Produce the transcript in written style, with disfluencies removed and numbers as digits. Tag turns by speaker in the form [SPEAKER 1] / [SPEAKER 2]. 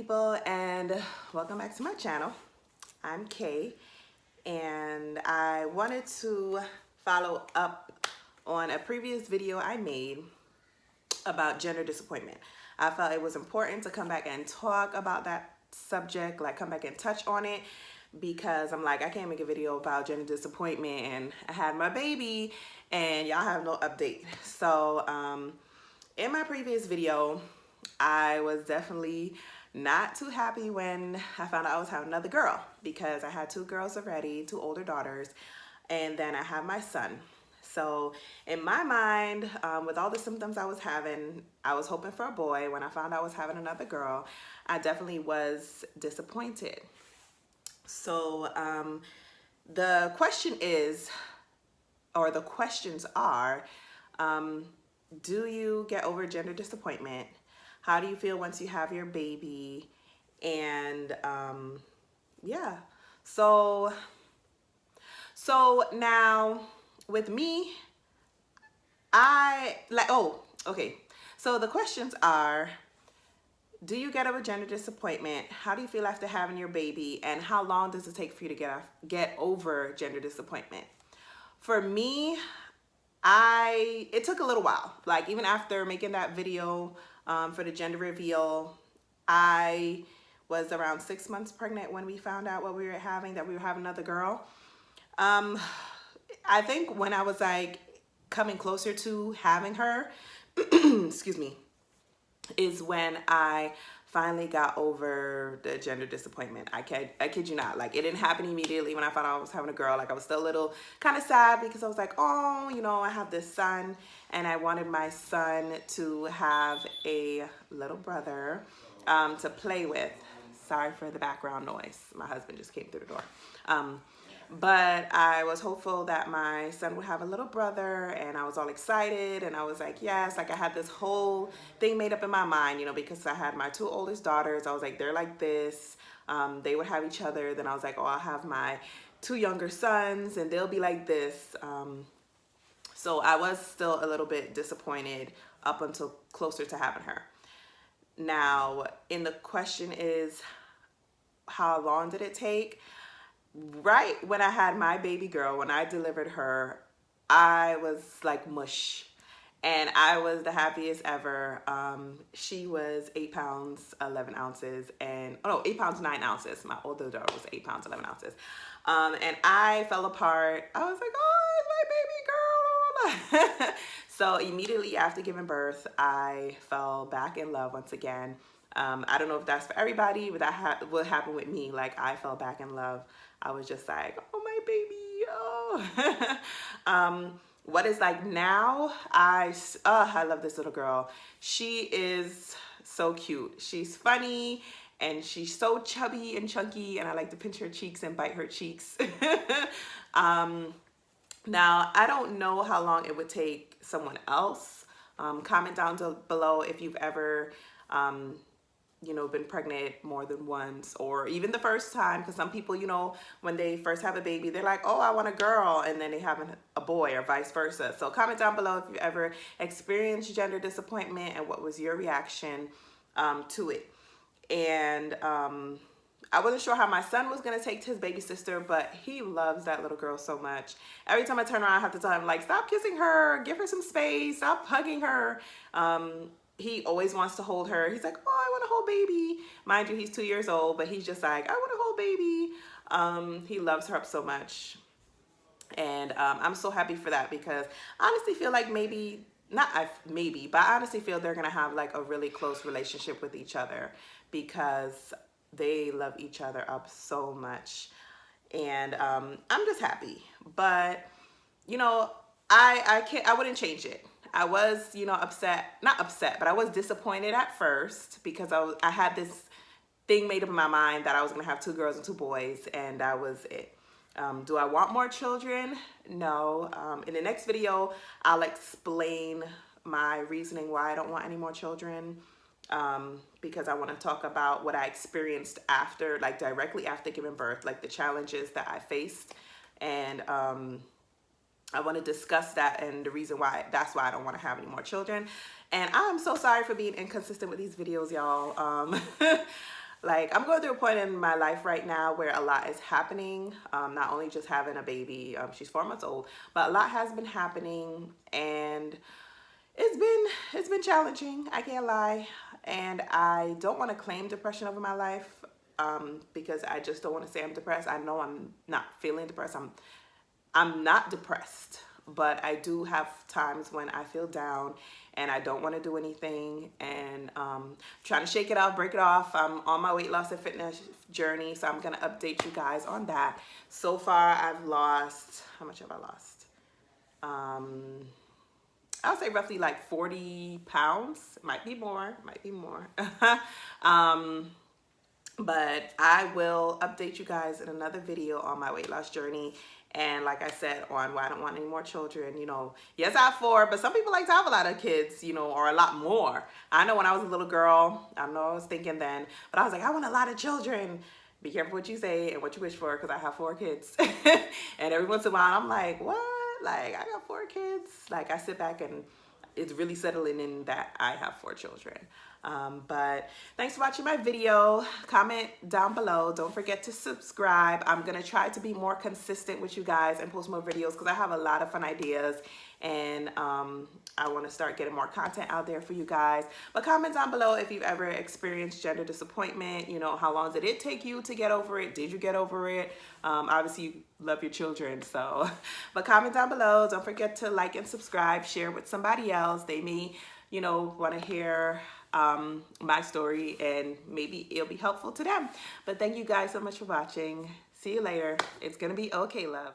[SPEAKER 1] people, and welcome back to my channel. I'm Kay, and I wanted to follow up on a previous video I made about gender disappointment. I felt it was important to come back and talk about that subject, like come back and touch on it, because I'm like, I can't make a video about gender disappointment and I had my baby and y'all have no update. So in my previous video, I was definitely not too happy when I found out I was having another girl, because I had two girls already, two older daughters, and then I have my son. So in my mind, with all the symptoms I was having, I was hoping for a boy. When I found out I was having another girl, I definitely was disappointed. So the question is, or the questions are, do you get over gender disappointment? How do you feel once you have your baby? And yeah, so now with me, okay. So the questions are, do you get over gender disappointment? How do you feel after having your baby? And how long does it take for you to get over gender disappointment? For me, it took a little while. Like, even after making that video for the gender reveal, I was around 6 months pregnant when we found out that we were having another girl. I think when I was like coming closer to having her, excuse me, is when I finally got over the gender disappointment. I kid you not. Like, it didn't happen immediately when I found out I was having a girl. Like, I was still a little kind of sad, because I was like, oh, you know, I have this son and I wanted my son to have a little brother to play with. Sorry for the background noise. My husband just came through the door. But I was hopeful that my son would have a little brother, and I was all excited, and I was like, yes, like I had this whole thing made up in my mind, you know, because I had my two oldest daughters. I was like, they're like this, they would have each other. Then I was like, oh, I'll have my two younger sons and they'll be like this. So I was still a little bit disappointed up until closer to having her. Now, in the question is, how long did it take? Right when I had my baby girl, when I delivered her, I was like mush, and I was the happiest ever. She was 8 pounds 11 ounces, and 8 pounds 9 ounces. My older daughter was 8 pounds 11 ounces, and I fell apart. I was like, oh, it's my baby girl. So immediately after giving birth, I fell back in love once again. I don't know if that's for everybody, but what happened with me. Like, I fell back in love. I was just like, oh, my baby, oh. What is like now, I love this little girl. She is so cute. She's funny, and she's so chubby and chunky, and I like to pinch her cheeks and bite her cheeks. Now, I don't know how long it would take someone else. Comment down below if you've ever you know, been pregnant more than once, or even the first time, because some people, you know, when they first have a baby, they're like, oh, I want a girl, and then they have a boy, or vice versa. So comment down below if you've ever experienced gender disappointment and what was your reaction to it. And I wasn't sure how my son was going to take to his baby sister, but he loves that little girl so much. Every time I turn around, I have to tell him, like, stop kissing her, give her some space, stop hugging her. He always wants to hold her. He's like, oh, I want to hold baby. Mind you, he's 2 years old, but he's just like, I want to hold baby. He loves her up so much. And I'm so happy for that, because I honestly feel like but I honestly feel they're going to have like a really close relationship with each other, because they love each other up so much. And I'm just happy. But, you know, I wouldn't change it. I was, you know, not upset, but I was disappointed at first, because I had this thing made up in my mind that I was going to have 2 girls and 2 boys, and that was it. Do I want more children? No. In the next video, I'll explain my reasoning why I don't want any more children, because I want to talk about what I experienced after, like directly after giving birth, like the challenges that I faced, and I want to discuss that and the reason why, that's why I don't want to have any more children. And I'm so sorry for being inconsistent with these videos, y'all. like I'm going through a point in my life right now where a lot is happening. Not only just having a baby, she's 4 months old, but a lot has been happening, and it's been challenging. I can't lie, and I don't want to claim depression over my life, because I just don't want to say I'm depressed. I know I'm not feeling depressed. I'm not depressed, but I do have times when I feel down and I don't want to do anything, and trying to shake it off, break it off. I'm on my weight loss and fitness journey, so I'm gonna update you guys on that. So far, I've lost, how much have I lost? I would say roughly like 40 pounds. Might be more, might be more. But I will update you guys in another video on my weight loss journey. And like I said, on why I don't want any more children. You know, yes, I have 4, but some people like to have a lot of kids, you know, or a lot more. I know when I was a little girl, I don't know what I was thinking then, but I was like, I want a lot of children. Be careful what you say and what you wish for, because I have 4 kids. And every once in a while, I'm like, what? Like, I got 4 kids. Like, I sit back and it's really settling in that I have 4 children. But thanks for watching my video. Comment down below. Don't forget to subscribe. I'm gonna try to be more consistent with you guys and post more videos, because I have a lot of fun ideas, and I want to start getting more content out there for you guys. But comment down below if you've ever experienced gender disappointment. You know, how long did it take you to get over it? Did you get over it? Obviously you love your children, so but comment down below. Don't forget to like and subscribe, share with somebody else. They may, you know, want to hear my story, and maybe it'll be helpful to them. But thank you guys so much for watching. See you later. It's gonna be okay, love.